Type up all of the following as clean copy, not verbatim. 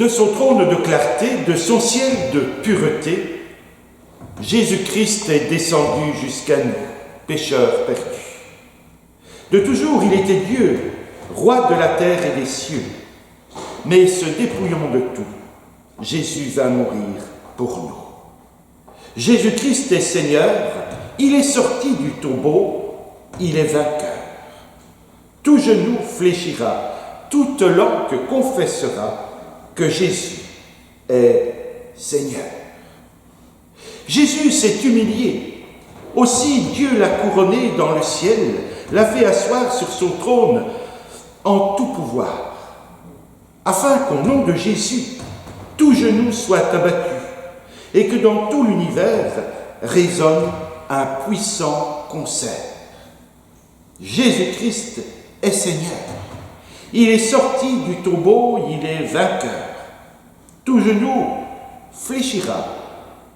De son trône de clarté, de son ciel de pureté, Jésus-Christ est descendu jusqu'à nous, pécheurs perdus. De toujours, il était Dieu, roi de la terre et des cieux. Mais se dépouillant de tout, Jésus va mourir pour nous. Jésus-Christ est Seigneur, il est sorti du tombeau, il est vainqueur. Tout genou fléchira, toute langue confessera que Jésus est Seigneur. Jésus s'est humilié. Aussi Dieu l'a couronné dans le ciel, l'a fait asseoir sur son trône en tout pouvoir, afin qu'au nom de Jésus, tout genou soit abattu et que dans tout l'univers résonne un puissant concert. Jésus-Christ est Seigneur. Il est sorti du tombeau, il est vainqueur. Tout genou fléchira,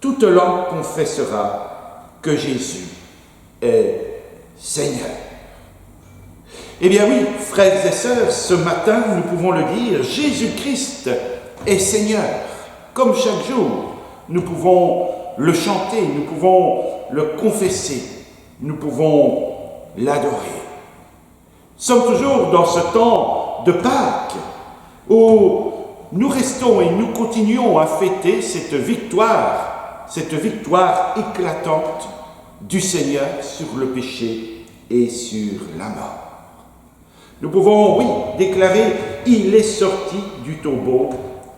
toute langue confessera que Jésus est Seigneur. Eh bien oui, frères et sœurs, ce matin, nous pouvons le dire, Jésus-Christ est Seigneur. Comme chaque jour, nous pouvons le chanter, nous pouvons le confesser, nous pouvons l'adorer. Nous sommes toujours dans ce temps de Pâques où nous restons et nous continuons à fêter cette victoire éclatante du Seigneur sur le péché et sur la mort. Nous pouvons, oui, déclarer « Il est sorti du tombeau,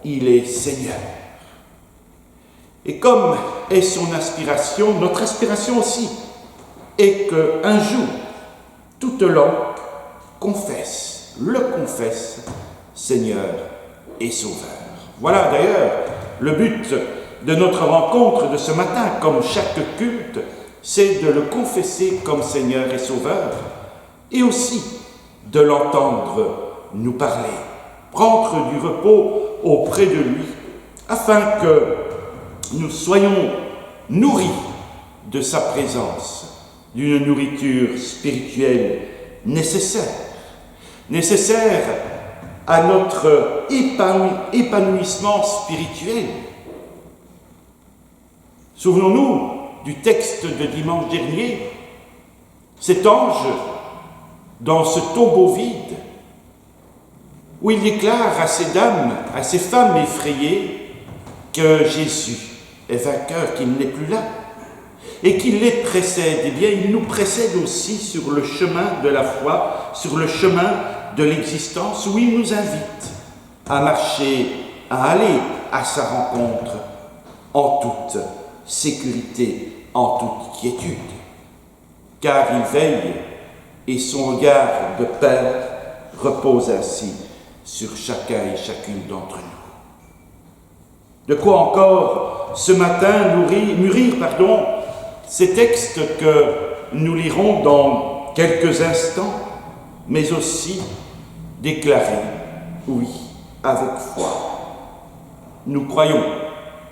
il est Seigneur ». Et comme est son aspiration, notre aspiration aussi est qu'un jour, toute langue le confesse, Seigneur et Sauveur. Voilà d'ailleurs le but de notre rencontre de ce matin, comme chaque culte, c'est de le confesser comme Seigneur et Sauveur, et aussi de l'entendre nous parler, prendre du repos auprès de lui, afin que nous soyons nourris de sa présence, d'une nourriture spirituelle nécessaire à notre épanouissement spirituel. Souvenons-nous du texte de dimanche dernier, cet ange dans ce tombeau vide, où il déclare à ces dames, à ces femmes effrayées, que Jésus est vainqueur, qu'il n'est plus là, et qu'il les précède. Eh bien, il nous précède aussi sur le chemin de la foi, sur le chemin de l'existence, où il nous invite à marcher, à aller à sa rencontre en toute sécurité, en toute quiétude. Car il veille et son regard de Père repose ainsi sur chacun et chacune d'entre nous. De quoi encore ce matin mûrir ces textes que nous lirons dans quelques instants, mais aussi déclarer, oui, avec foi. Nous croyons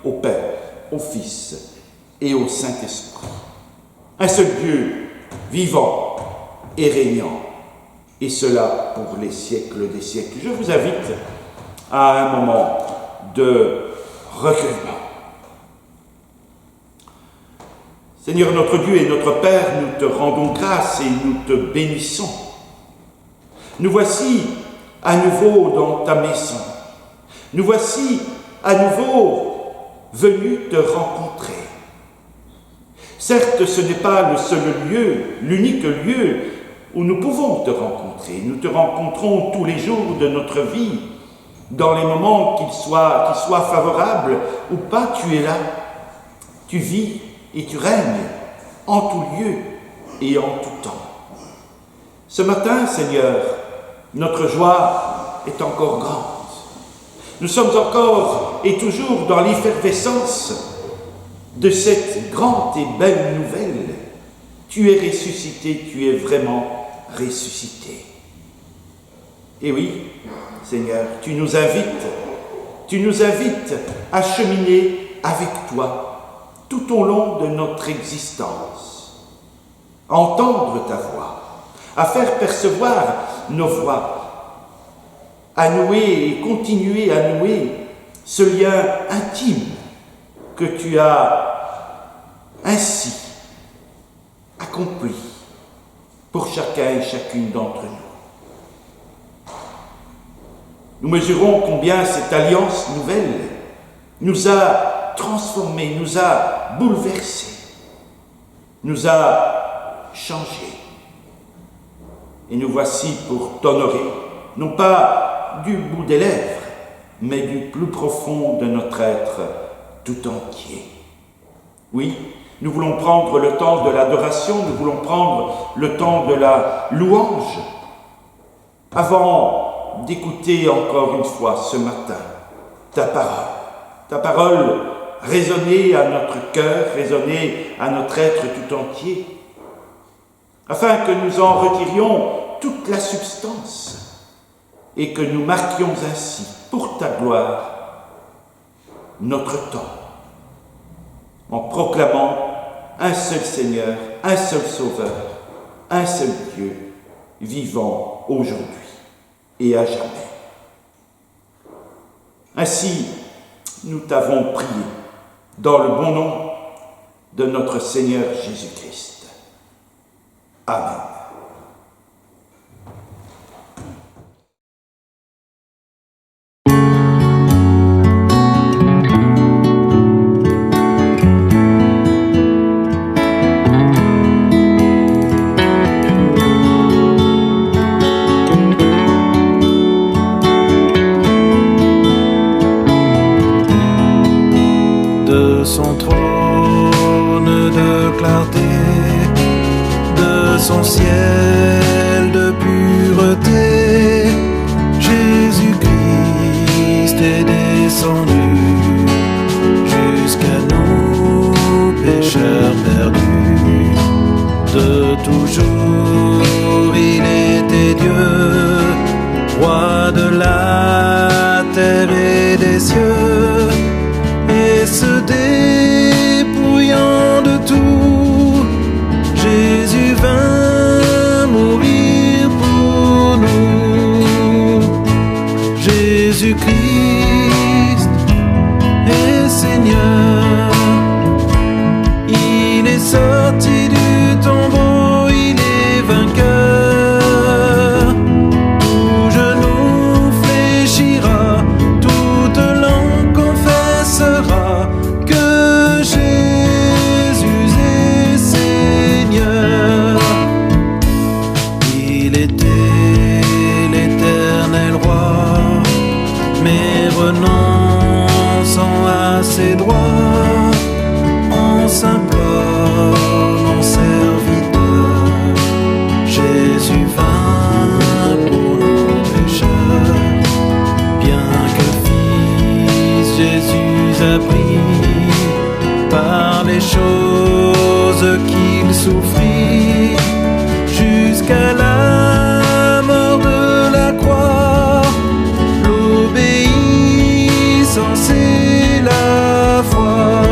au Père, au Fils et au Saint-Esprit. Un seul Dieu vivant et régnant, et cela pour les siècles des siècles. Je vous invite à un moment de recueillement. Seigneur notre Dieu et notre Père, nous te rendons grâce et nous te bénissons. Nous voici à nouveau dans ta maison. Nous voici à nouveau venus te rencontrer. Certes, ce n'est pas le seul lieu, l'unique lieu où nous pouvons te rencontrer. Nous te rencontrons tous les jours de notre vie, dans les moments qu'ils soient favorables ou pas, tu es là. Tu vis et tu règnes en tout lieu et en tout temps. Ce matin, Seigneur, notre joie est encore grande. Nous sommes encore et toujours dans l'effervescence de cette grande et belle nouvelle. Tu es ressuscité, tu es vraiment ressuscité. Et oui, Seigneur, tu nous invites à cheminer avec toi tout au long de notre existence, à entendre ta voix, à faire percevoir nos voix, à nouer et continuer à nouer ce lien intime que tu as ainsi accompli pour chacun et chacune d'entre nous. Nous mesurons combien cette alliance nouvelle nous a transformés, nous a bouleversés, nous a changés. Et nous voici pour t'honorer, non pas du bout des lèvres, mais du plus profond de notre être tout entier. Oui, nous voulons prendre le temps de l'adoration, nous voulons prendre le temps de la louange, avant d'écouter encore une fois ce matin ta parole résonner à notre cœur, résonner à notre être tout entier, afin que nous en retirions toute la substance et que nous marquions ainsi, pour ta gloire, notre temps, en proclamant un seul Seigneur, un seul Sauveur, un seul Dieu, vivant aujourd'hui et à jamais. Ainsi, nous t'avons prié, dans le bon nom de notre Seigneur Jésus-Christ. Amen. De son trône de clarté, de son ciel de pureté, Jésus-Christ est descendu jusqu'à nous, pécheurs perdus. De toujours il était Dieu, roi de la terre et des cieux, et se dépouillant de tout, Jésus vint mourir pour nous. Jésus-Christ est Seigneur, il est sorti du tombeau, il est vainqueur. Tout genou fléchira, toute langue confessera que Jésus est Seigneur. Il était l'éternel roi, mais renonçant à ses droits, en s'implorant serviteur, Jésus vint pour nos pécheurs. Bien que fils, Jésus a pris par les choses qu'il souffrit, jusqu'à la mort de la croix, l'obéissance et la foi.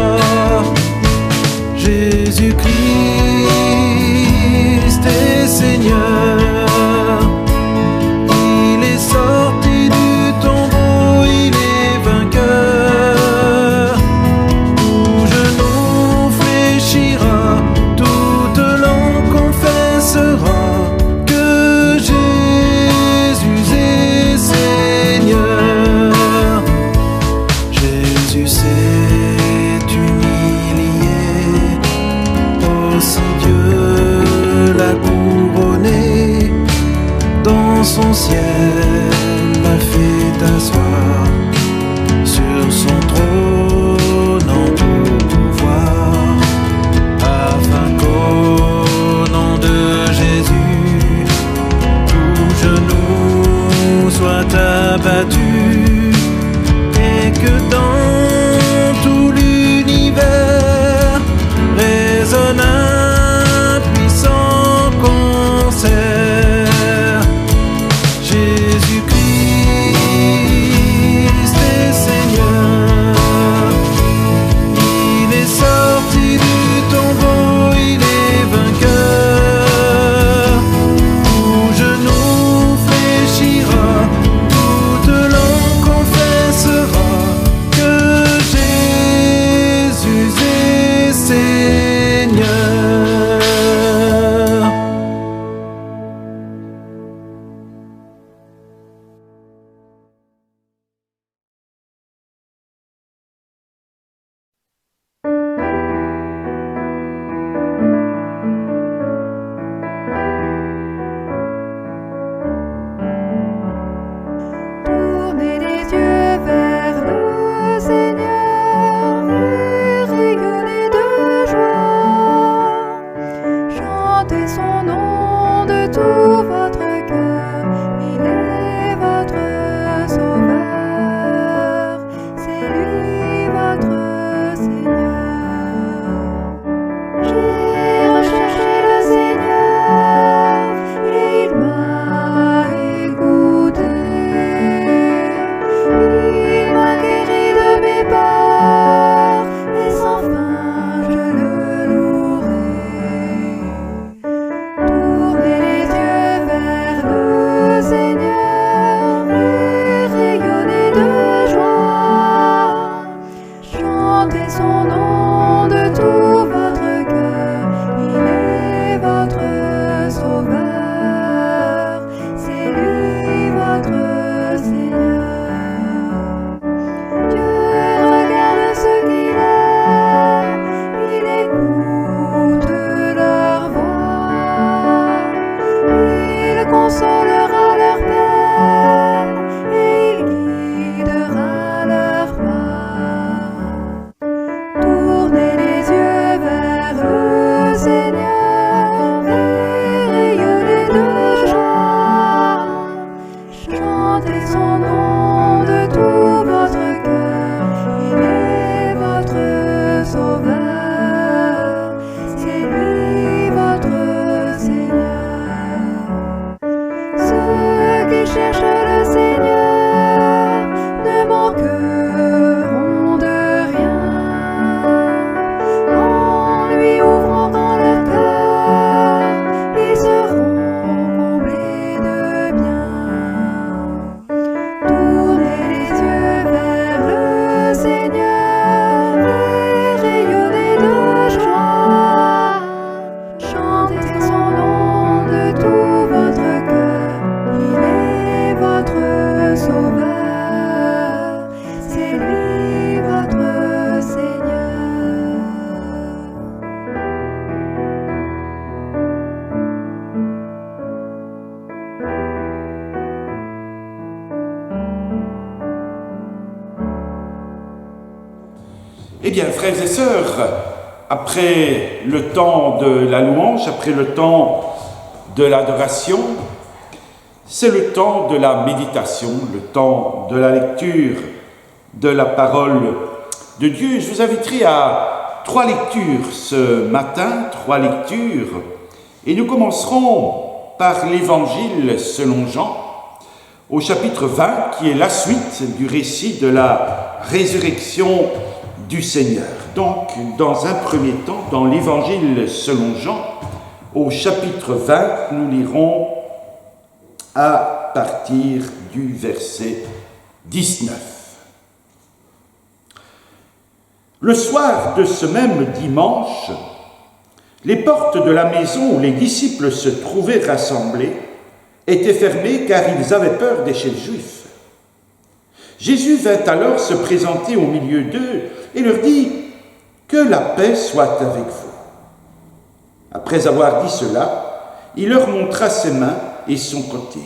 Jésus-Christ est Seigneur, il est sorti du tombeau, il est vainqueur. Tout genou fléchira, toute langue Eh bien, frères et sœurs, après le temps de la louange, après le temps de l'adoration, c'est le temps de la méditation, le temps de la lecture de la parole de Dieu. Je vous inviterai à 3 lectures ce matin, 3 lectures, et nous commencerons par l'Évangile selon Jean, au chapitre 20, qui est la suite du récit de la résurrection du Seigneur. Donc, dans un premier temps, dans l'Évangile selon Jean, au chapitre 20, nous lirons à partir du verset 19. Le soir de ce même dimanche, les portes de la maison où les disciples se trouvaient rassemblés étaient fermées car ils avaient peur des chefs juifs. Jésus vint alors se présenter au milieu d'eux et leur dit « Que la paix soit avec vous ». Après avoir dit cela, il leur montra ses mains et son côté.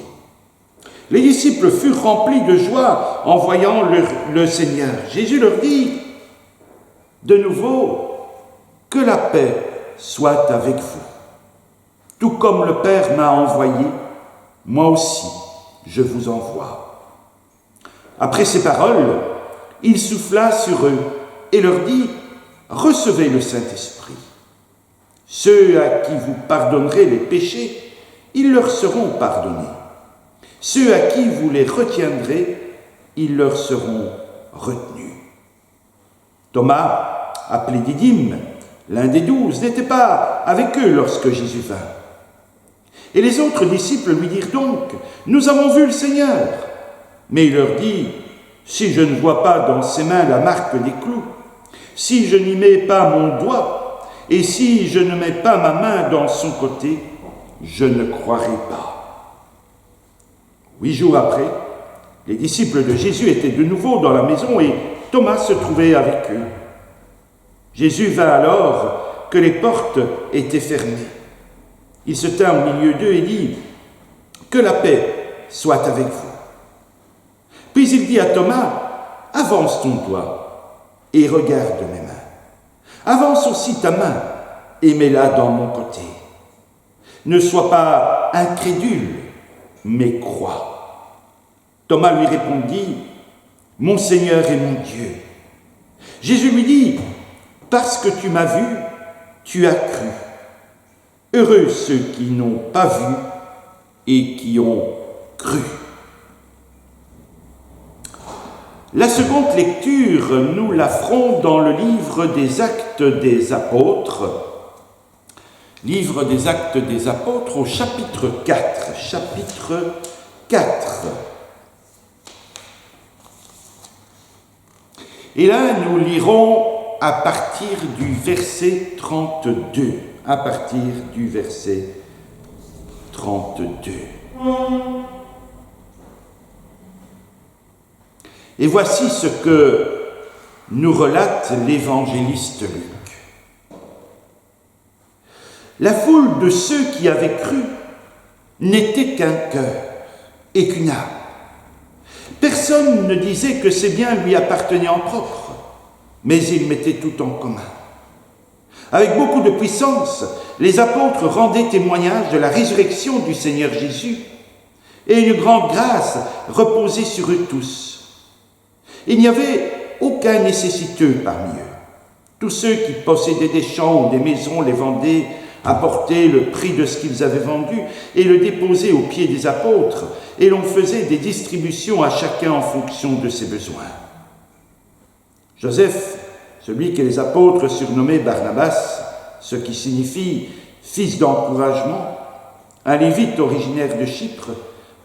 Les disciples furent remplis de joie en voyant le Seigneur. Jésus leur dit de nouveau « Que la paix soit avec vous. Tout comme le Père m'a envoyé, moi aussi je vous envoie. » Après ces paroles, il souffla sur eux et leur dit « Recevez le Saint-Esprit. Ceux à qui vous pardonnerez les péchés, ils leur seront pardonnés. Ceux à qui vous les retiendrez, ils leur seront retenus. » Thomas, appelé Didyme, l'un des 12, n'était pas avec eux lorsque Jésus vint. Et les autres disciples lui dirent donc « Nous avons vu le Seigneur !» Mais il leur dit « Si je ne vois pas dans ses mains la marque des clous, si je n'y mets pas mon doigt, et si je ne mets pas ma main dans son côté, je ne croirai pas. » 8 jours après, les disciples de Jésus étaient de nouveau dans la maison et Thomas se trouvait avec eux. Jésus vint alors que les portes étaient fermées. Il se tint au milieu d'eux et dit « Que la paix soit avec vous. » Puis il dit à Thomas « Avance ton doigt et regarde mes mains. Avance aussi ta main et mets-la dans mon côté. Ne sois pas incrédule, mais crois. » Thomas lui répondit « Mon Seigneur et mon Dieu. » Jésus lui dit « Parce que tu m'as vu, tu as cru. Heureux ceux qui n'ont pas vu et qui ont cru. » La seconde lecture, nous la ferons dans le livre des Actes des Apôtres. Livre des Actes des Apôtres au chapitre 4. Chapitre 4. Et là, nous lirons à partir du verset 32. À partir du verset 32. Et voici ce que nous relate l'évangéliste Luc. La foule de ceux qui avaient cru n'était qu'un cœur et qu'une âme. Personne ne disait que ses biens lui appartenaient en propre, mais ils mettaient tout en commun. Avec beaucoup de puissance, les apôtres rendaient témoignage de la résurrection du Seigneur Jésus, et une grande grâce reposait sur eux tous. Il n'y avait aucun nécessiteux parmi eux. Tous ceux qui possédaient des champs ou des maisons les vendaient, apportaient le prix de ce qu'ils avaient vendu et le déposaient aux pieds des apôtres, et l'on faisait des distributions à chacun en fonction de ses besoins. Joseph, celui que les apôtres surnommaient Barnabas, ce qui signifie « fils d'encouragement », un lévite originaire de Chypre,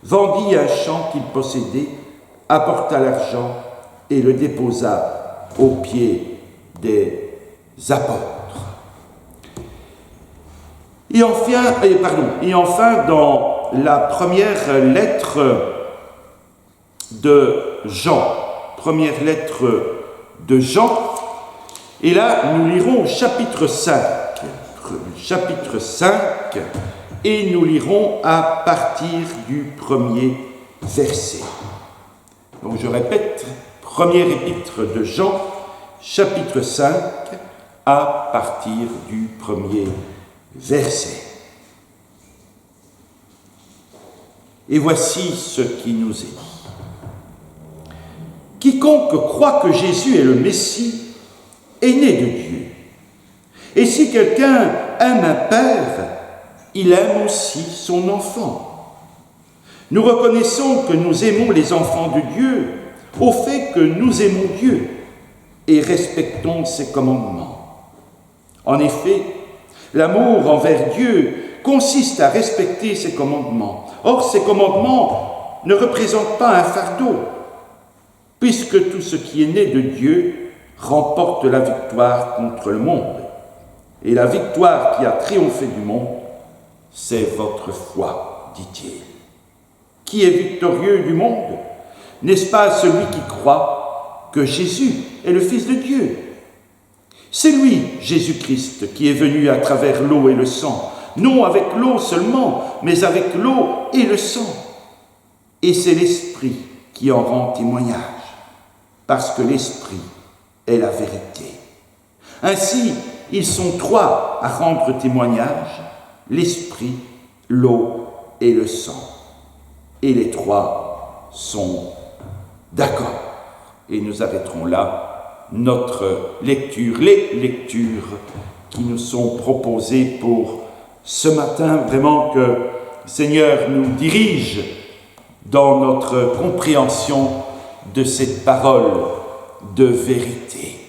vendit un champ qu'il possédait, apporta l'argent et le déposa aux pieds des apôtres. Et enfin, dans la première lettre de Jean, et là, nous lirons chapitre 5, et nous lirons à partir du premier verset. Donc je répète, première épître de Jean, chapitre 5, à partir du premier verset. Et voici ce qui nous est dit. Quiconque croit que Jésus est le Messie est né de Dieu. Et si quelqu'un aime un père, il aime aussi son enfant. Nous reconnaissons que nous aimons les enfants de Dieu au fait que nous aimons Dieu et respectons ses commandements. En effet, l'amour envers Dieu consiste à respecter ses commandements. Or, ces commandements ne représentent pas un fardeau, puisque tout ce qui est né de Dieu remporte la victoire contre le monde. Et la victoire qui a triomphé du monde, c'est votre foi, dit-il. Qui est victorieux du monde? N'est-ce pas celui qui croit que Jésus est le Fils de Dieu? C'est lui, Jésus-Christ, qui est venu à travers l'eau et le sang, non avec l'eau seulement, mais avec l'eau et le sang. Et c'est l'Esprit qui en rend témoignage, parce que l'Esprit est la vérité. Ainsi, ils sont trois à rendre témoignage, l'Esprit, l'eau et le sang. Et les trois sont d'accord. Et nous arrêterons là notre lecture, les lectures qui nous sont proposées pour ce matin. Vraiment que le Seigneur nous dirige dans notre compréhension de cette parole de vérité.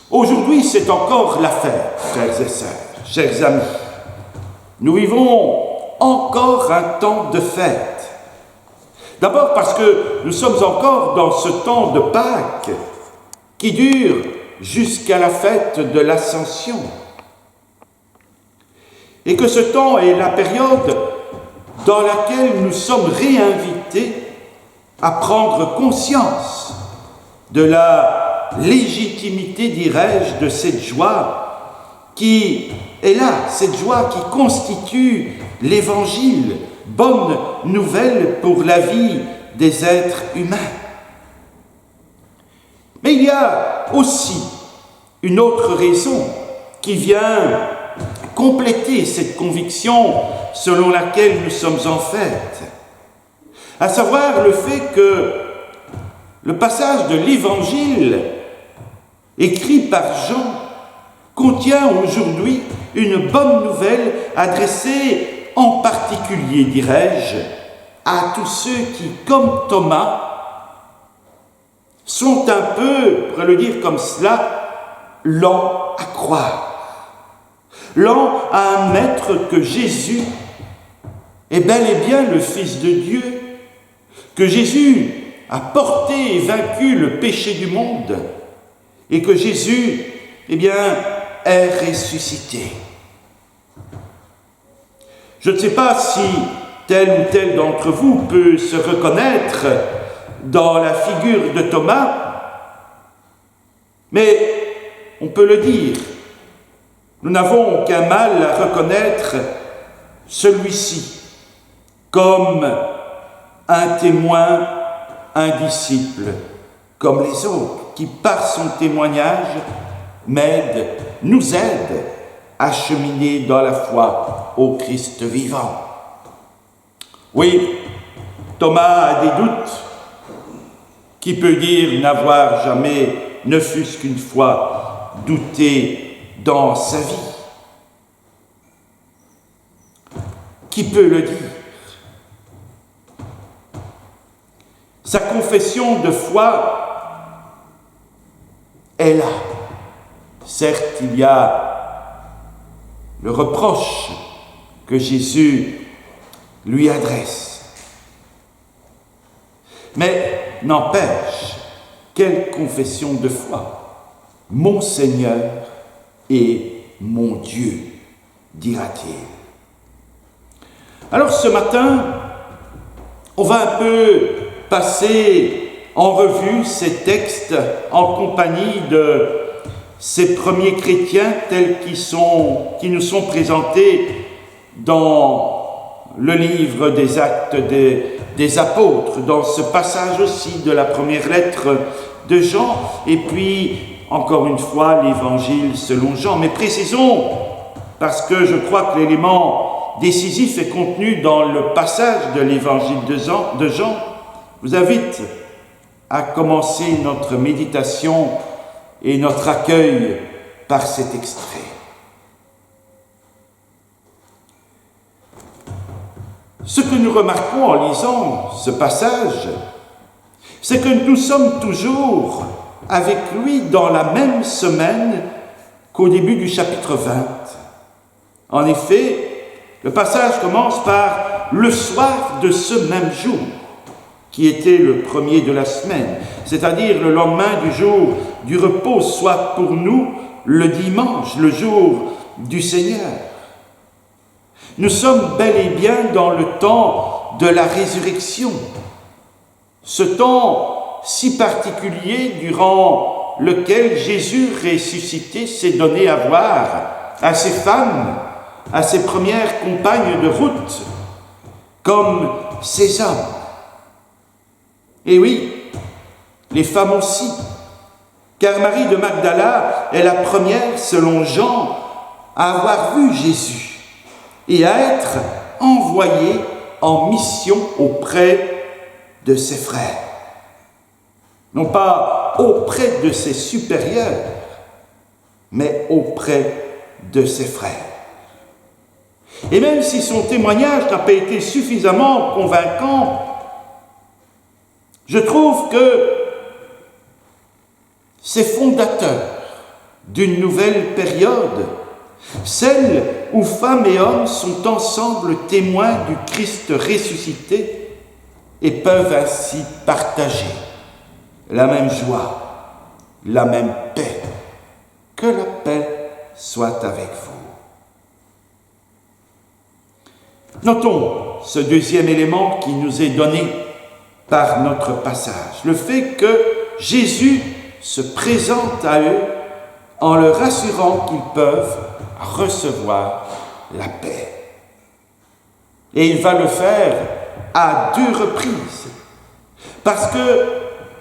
Aujourd'hui, c'est encore la fête, frères et sœurs, chers amis. Nous vivons encore un temps de fête. D'abord parce que nous sommes encore dans ce temps de Pâques qui dure jusqu'à la fête de l'Ascension. Et que ce temps est la période dans laquelle nous sommes réinvités à prendre conscience de la légitimité, dirais-je, de cette joie qui est là, cette joie qui constitue l'Évangile, bonne nouvelle pour la vie des êtres humains. Mais il y a aussi une autre raison qui vient compléter cette conviction selon laquelle nous sommes en fête, à savoir le fait que le passage de l'Évangile écrit par Jean contient aujourd'hui une bonne nouvelle adressée en particulier, dirais-je, à tous ceux qui, comme Thomas, sont un peu, pour le dire comme cela, lents à croire, lents à admettre que Jésus est bel et bien le Fils de Dieu, que Jésus a porté et vaincu le péché du monde, et que Jésus, eh bien, est ressuscité. Je ne sais pas si tel ou tel d'entre vous peut se reconnaître dans la figure de Thomas, mais on peut le dire, nous n'avons aucun mal à reconnaître celui-ci comme un témoin, un disciple, comme les autres, qui par son témoignage nous aide à cheminer dans la foi au Christ vivant. Oui, Thomas a des doutes. Qui peut dire n'avoir jamais, ne fût-ce qu'une fois, douté dans sa vie? Qui peut le dire? Sa confession de foi est là. Certes, il y a le reproche que Jésus lui adresse. Mais n'empêche, quelle confession de foi! Mon Seigneur et mon Dieu, dira-t-il. Alors ce matin, on va un peu passer en revue ces textes en compagnie de ces premiers chrétiens tels qui nous sont présentés dans le livre des Actes des des apôtres, dans ce passage aussi de la première lettre de Jean, et puis, encore une fois, l'évangile selon Jean. Mais précisons, parce que je crois que l'élément décisif est contenu dans le passage de l'évangile de Jean, je vous invite à commencer notre méditation et notre accueil par cet extrait. Ce que nous remarquons en lisant ce passage, c'est que nous sommes toujours avec lui dans la même semaine qu'au début du chapitre 20. En effet, le passage commence par « le soir de ce même jour », qui était le premier de la semaine, c'est-à-dire le lendemain du jour du repos, soit pour nous le dimanche, le jour du Seigneur. Nous sommes bel et bien dans le temps de la résurrection, ce temps si particulier durant lequel Jésus ressuscité s'est donné à voir à ses femmes, à ses premières compagnes de route, comme ses hommes. Et oui, les femmes aussi, car Marie de Magdala est la première, selon Jean, à avoir vu Jésus et à être envoyée en mission auprès de ses frères. Non pas auprès de ses supérieurs, mais auprès de ses frères. Et même si son témoignage n'a pas été suffisamment convaincant, je trouve que c'est fondateur d'une nouvelle période, celle où femmes et hommes sont ensemble témoins du Christ ressuscité et peuvent ainsi partager la même joie, la même paix. Que la paix soit avec vous. Notons ce deuxième élément qui nous est donné par notre passage, le fait que Jésus se présente à eux en leur assurant qu'ils peuvent recevoir la paix. Et il va le faire à 2 reprises, parce que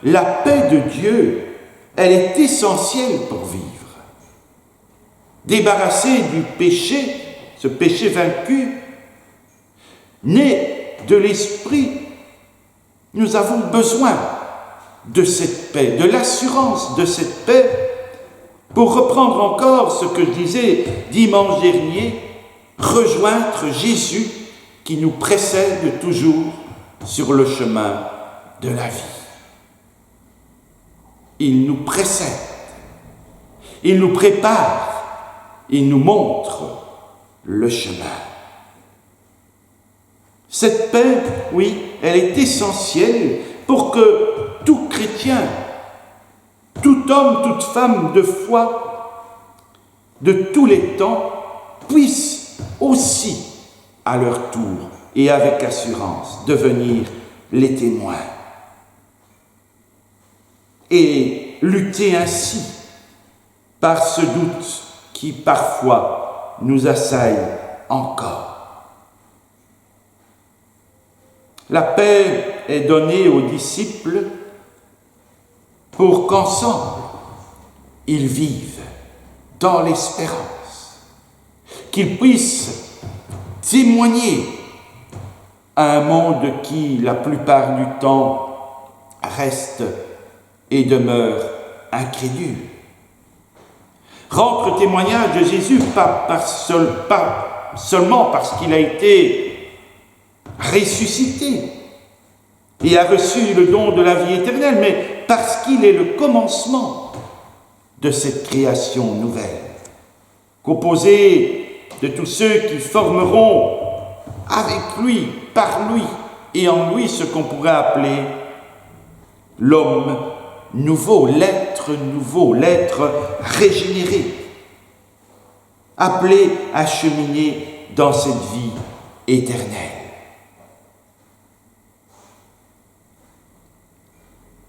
la paix de Dieu, elle est essentielle pour vivre. Débarrassé du péché, ce péché vaincu, né de l'Esprit, nous avons besoin de cette paix, de l'assurance de cette paix, pour reprendre encore ce que je disais dimanche dernier, rejoindre Jésus qui nous précède toujours sur le chemin de la vie. Il nous précède, il nous prépare, il nous montre le chemin. Cette paix, oui, elle est essentielle pour que tout chrétien, tout homme, toute femme de foi, de tous les temps, puisse aussi, à leur tour et avec assurance, devenir les témoins. Et lutter ainsi par ce doute qui parfois nous assaille encore. La paix est donnée aux disciples pour qu'ensemble, ils vivent dans l'espérance, qu'ils puissent témoigner à un monde qui, la plupart du temps, reste et demeure incrédule. Rendre témoignage de Jésus pas seulement parce qu'il a été ressuscité et a reçu le don de la vie éternelle, mais parce qu'il est le commencement de cette création nouvelle, composée de tous ceux qui formeront avec lui, par lui et en lui ce qu'on pourrait appeler l'homme nouveau, l'être régénéré, appelé à cheminer dans cette vie éternelle.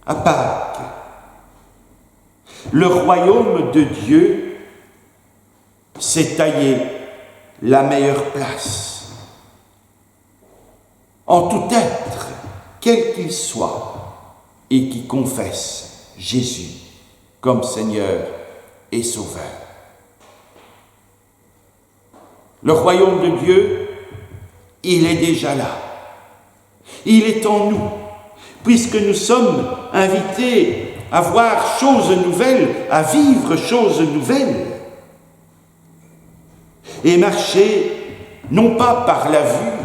À Pâques, le royaume de Dieu s'est taillé la meilleure place. En tout être, quel qu'il soit, et qui confesse Jésus comme Seigneur et Sauveur. Le royaume de Dieu, il est déjà là. Il est en nous, puisque nous sommes invités à voir choses nouvelles, à vivre choses nouvelles, et marcher non pas par la vue,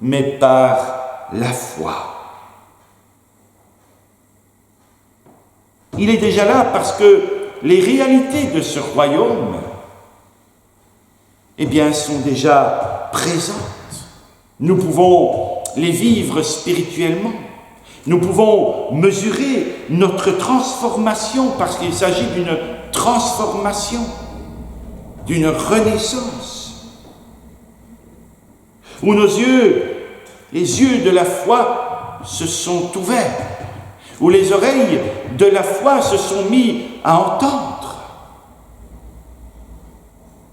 mais par la foi. Il est déjà là parce que les réalités de ce royaume, eh bien, sont déjà présentes. Nous pouvons les vivre spirituellement. Nous pouvons mesurer notre transformation parce qu'il s'agit d'une transformation, d'une renaissance, où nos yeux, les yeux de la foi, se sont ouverts, où les oreilles de la foi se sont mis à entendre,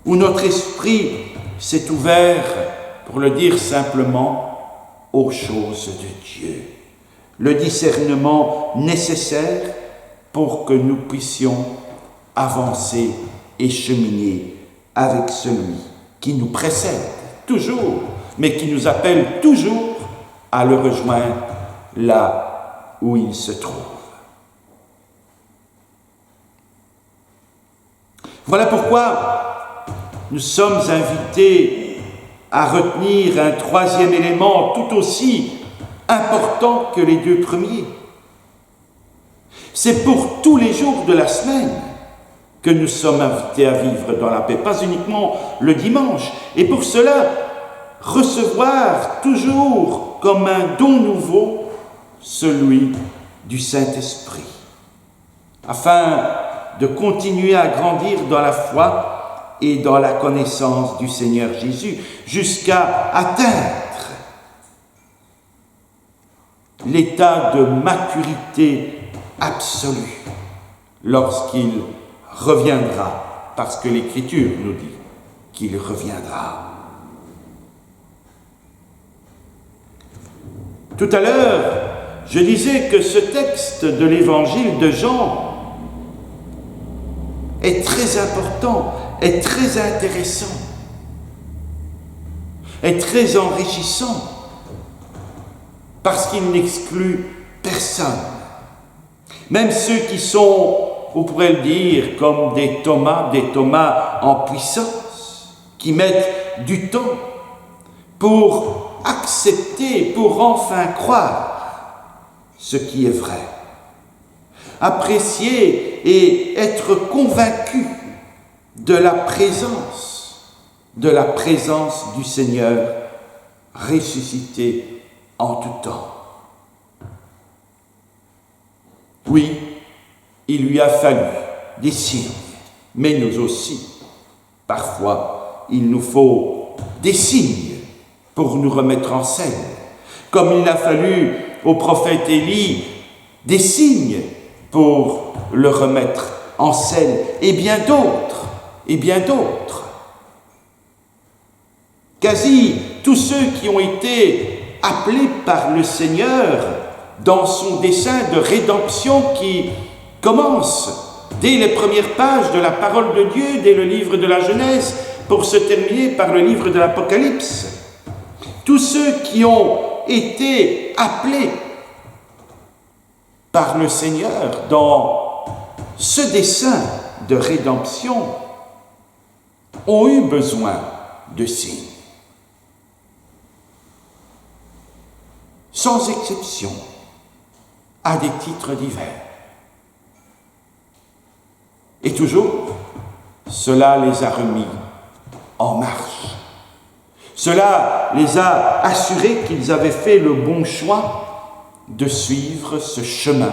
où notre esprit s'est ouvert, pour le dire simplement, aux choses de Dieu. Le discernement nécessaire pour que nous puissions avancer et cheminer avec celui qui nous précède toujours, mais qui nous appelle toujours à le rejoindre là où il se trouve. Voilà pourquoi nous sommes invités à retenir un troisième élément tout aussi important que les deux premiers. C'est pour tous les jours de la semaine que nous sommes invités à vivre dans la paix, pas uniquement le dimanche. Et pour cela, recevoir toujours comme un don nouveau celui du Saint-Esprit, afin de continuer à grandir dans la foi et dans la connaissance du Seigneur Jésus, jusqu'à atteindre l'état de maturité absolue lorsqu'il reviendra, parce que l'Écriture nous dit qu'il reviendra. Tout à l'heure, je disais que ce texte de l'Évangile de Jean est très important, est très intéressant, est très enrichissant, parce qu'il n'exclut personne. Même ceux qui sont, on pourrait le dire, comme des Thomas en puissance, qui mettent du temps pour accepter, pour enfin croire ce qui est vrai. Apprécier et être convaincu de la présence du Seigneur ressuscité en tout temps. Oui, il lui a fallu des signes, mais nous aussi, parfois, il nous faut des signes pour nous remettre en scène, comme il a fallu au prophète Élie des signes pour le remettre en scène, et bien d'autres, et bien d'autres. Quasi tous ceux qui ont été appelés par le Seigneur dans son dessein de rédemption qui commence dès les premières pages de la parole de Dieu, dès le livre de la Genèse, pour se terminer par le livre de l'Apocalypse. Tous ceux qui ont été appelés par le Seigneur dans ce dessein de rédemption ont eu besoin de signes. Sans exception, à des titres divers. Et toujours, cela les a remis en marche. Cela les a assurés qu'ils avaient fait le bon choix de suivre ce chemin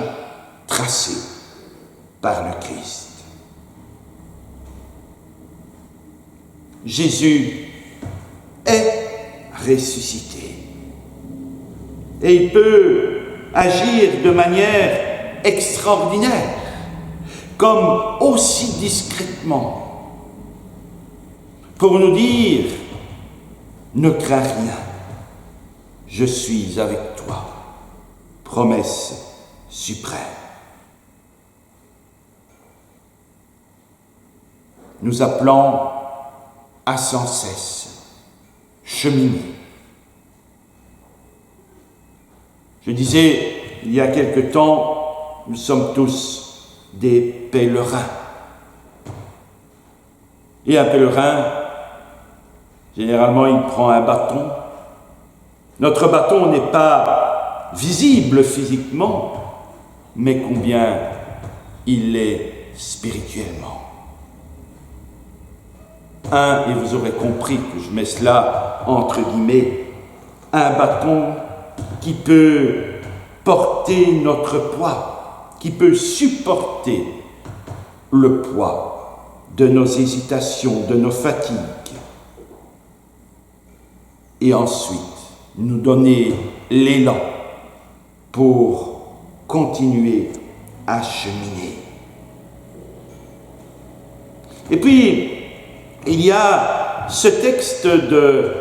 tracé par le Christ. Jésus est ressuscité. Et il peut agir de manière extraordinaire, comme aussi discrètement, pour nous dire « Ne crains rien, je suis avec toi. promesse suprême. Nous appelons à sans cesse cheminer. Je disais, il y a quelque temps, nous sommes tous des pèlerins. Et un pèlerin, généralement, il prend un bâton. Notre bâton n'est pas visible physiquement, mais combien il est spirituellement. Et vous aurez compris que je mets cela entre guillemets, un bâton qui peut porter notre poids, qui peut supporter le poids de nos hésitations, de nos fatigues, et ensuite nous donner l'élan pour continuer à cheminer. Et puis, il y a ce texte de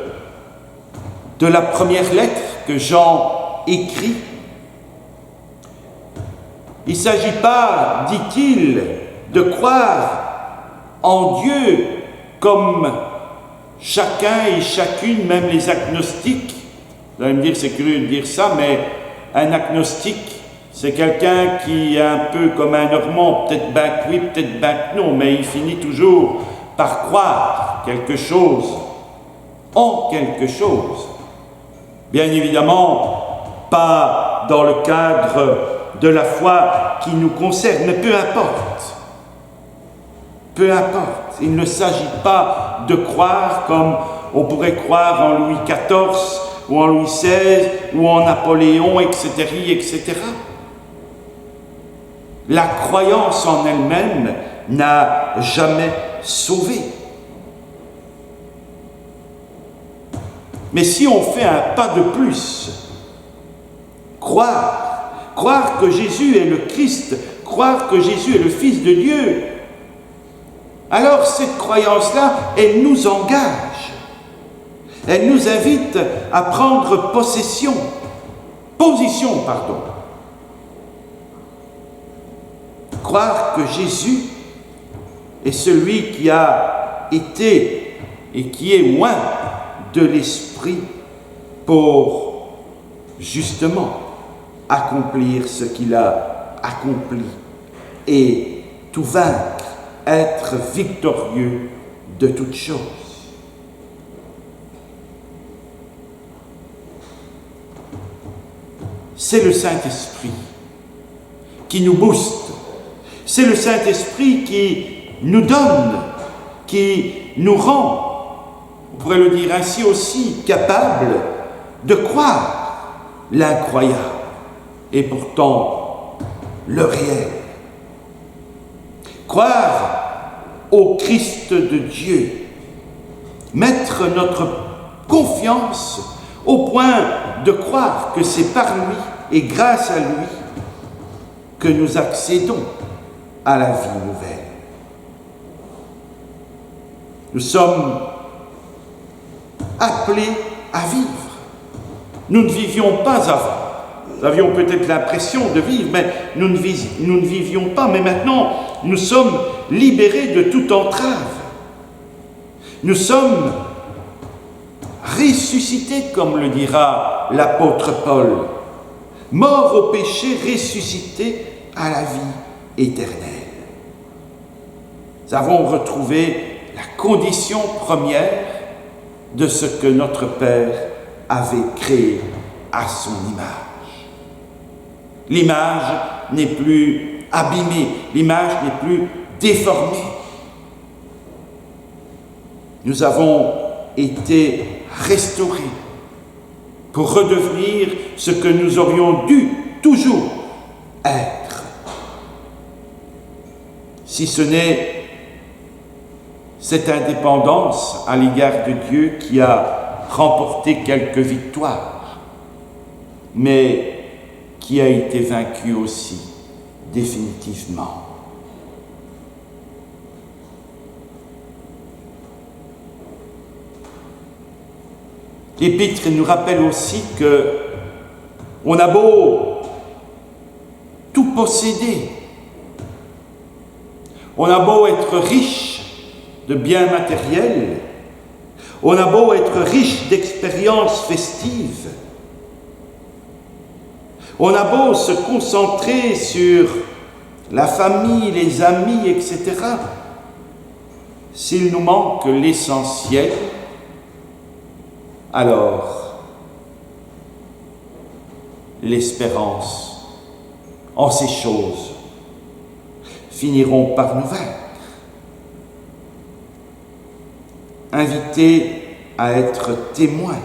la première lettre que Jean écrit. Il ne s'agit pas, dit-il, de croire en Dieu comme chacun et chacune, même les agnostiques. Vous allez me dire, c'est curieux de dire ça, mais un agnostique, c'est quelqu'un qui est un peu comme un Normand, peut-être ben que oui, peut-être ben que non, mais il finit toujours par croire quelque chose en quelque chose. Bien évidemment, pas dans le cadre de la foi qui nous concerne, mais peu importe. Peu importe. Il ne s'agit pas de croire comme on pourrait croire en Louis XIV ou en Louis XVI ou en Napoléon, etc., etc. La croyance en elle-même n'a jamais sauvé. Mais si on fait un pas de plus, croire que Jésus est le Christ, croire que Jésus est le Fils de Dieu, alors cette croyance-là, elle nous engage, elle nous invite à prendre position, Croire que Jésus est celui qui a été et qui est loin de l'Esprit pour justement accomplir ce qu'il a accompli et tout vaincre, être victorieux de toutes choses. C'est le Saint-Esprit qui nous booste. C'est le Saint-Esprit qui nous donne, qui nous rend, on pourrait le dire ainsi aussi, capable de croire l'incroyable et pourtant le réel. Croire au Christ de Dieu, mettre notre confiance au point de croire que c'est par lui et grâce à lui que nous accédons à la vie nouvelle. Nous sommes appelés à vivre. Nous ne vivions pas avant. Nous avions peut-être l'impression de vivre, mais nous ne vivions pas. Mais maintenant, nous sommes libérés de toute entrave. Nous sommes ressuscités, comme le dira l'apôtre Paul, morts au péché, ressuscités à la vie éternelle. Nous avons retrouvé la condition première de ce que notre Père avait créé à son image. L'image n'est plus abîmée, l'image n'est plus déformée. Nous avons été restaurés pour redevenir ce que nous aurions dû toujours être. Si ce n'est cette indépendance à l'égard de Dieu qui a remporté quelques victoires, mais qui a été vaincue aussi définitivement. L'Épître nous rappelle aussi que on a beau tout posséder. On a beau être riche de biens matériels, on a beau être riche d'expériences festives, on a beau se concentrer sur la famille, les amis, etc. S'il nous manque l'essentiel, alors l'espérance en ces choses finiront par nous vaincre. Invité à être témoin.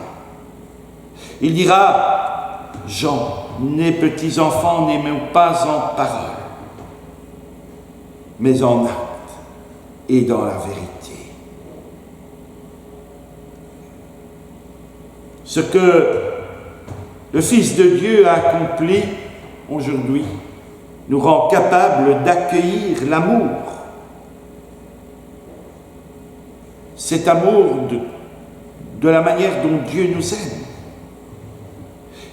Il dira, Jean, mes petits-enfants, n'aimez pas en parole, mais en acte et dans la vérité. Ce que le Fils de Dieu a accompli aujourd'hui nous rend capables d'accueillir l'amour. Cet amour de la manière dont Dieu nous aime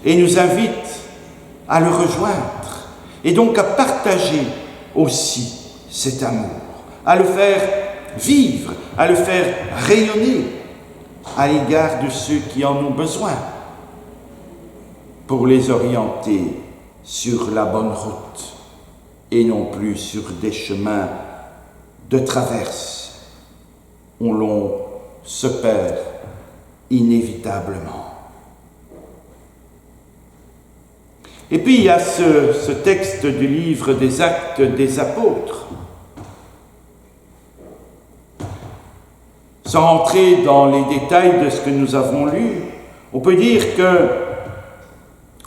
et nous invite à le rejoindre et donc à partager aussi cet amour, à le faire vivre, à le faire rayonner à l'égard de ceux qui en ont besoin pour les orienter sur la bonne route et non plus sur des chemins de traverse où l'on se perd inévitablement. Et puis il y a ce texte du livre des Actes des Apôtres. Sans rentrer dans les détails de ce que nous avons lu, on peut dire que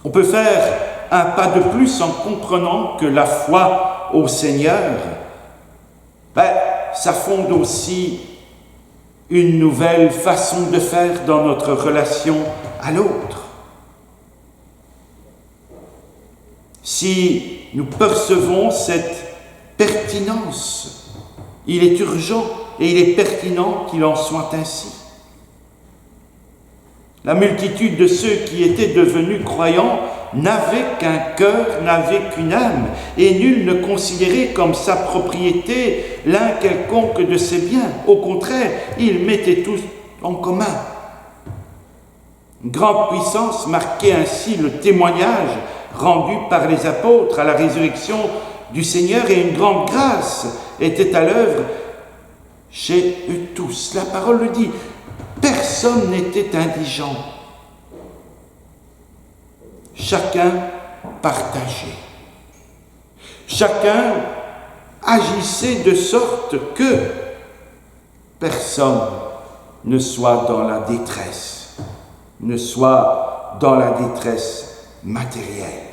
on peut faire un pas de plus en comprenant que la foi au Seigneur, ça fonde aussi une nouvelle façon de faire dans notre relation à l'autre. Si nous percevons cette pertinence, il est urgent et il est pertinent qu'il en soit ainsi. La multitude de ceux qui étaient devenus croyants n'avaient qu'un cœur, n'avaient qu'une âme, et nul ne considérait comme sa propriété l'un quelconque de ses biens. Au contraire, ils mettaient tous en commun. Une grande puissance marquait ainsi le témoignage rendu par les apôtres à la résurrection du Seigneur, et une grande grâce était à l'œuvre chez eux tous. La parole le dit, personne n'était indigent. Chacun partageait. Chacun agissait de sorte que personne ne soit dans la détresse, ne soit dans la détresse matérielle.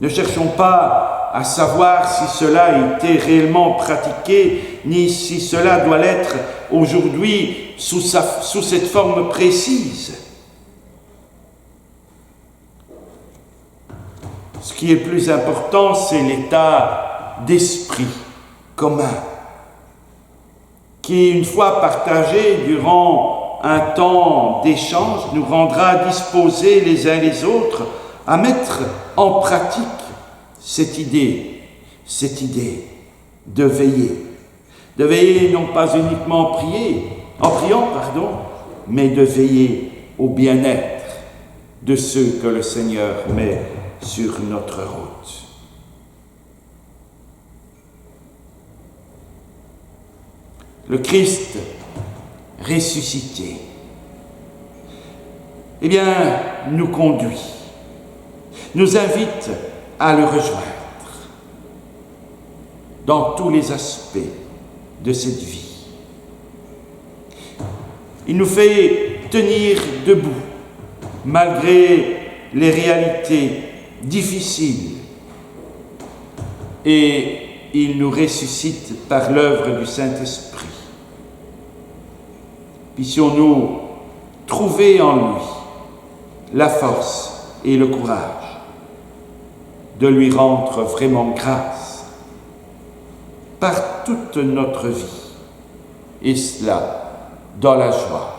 Ne cherchons pas à savoir si cela a été réellement pratiqué, ni si cela doit l'être aujourd'hui sous cette forme précise. Ce qui est le plus important, c'est l'état d'esprit commun, qui, une fois partagé durant un temps d'échange, nous rendra disposés les uns les autres à mettre en pratique cette idée de veiller non pas uniquement en priant, mais de veiller au bien-être de ceux que le Seigneur met sur notre route. Le Christ ressuscité, nous conduit, nous invite à le rejoindre dans tous les aspects de cette vie. Il nous fait tenir debout malgré les réalités difficiles et il nous ressuscite par l'œuvre du Saint-Esprit. Puissions-nous trouver en lui la force et le courage de lui rendre vraiment grâce par toute notre vie, et cela dans la joie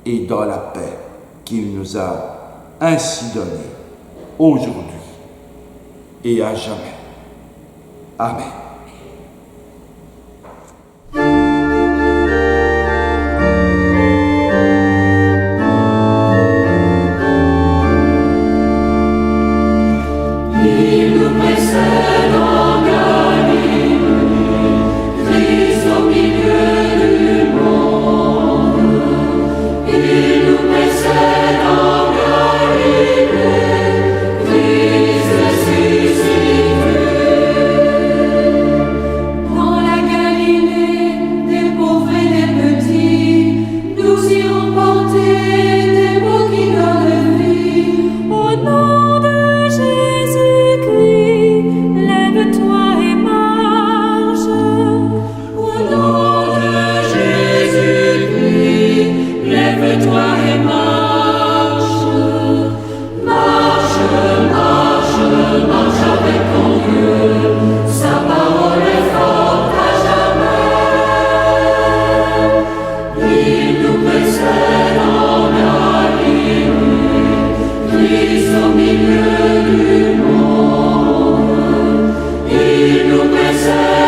et dans la paix qu'il nous a ainsi donnée aujourd'hui et à jamais. Amen. Au milieu du monde, il nous précède.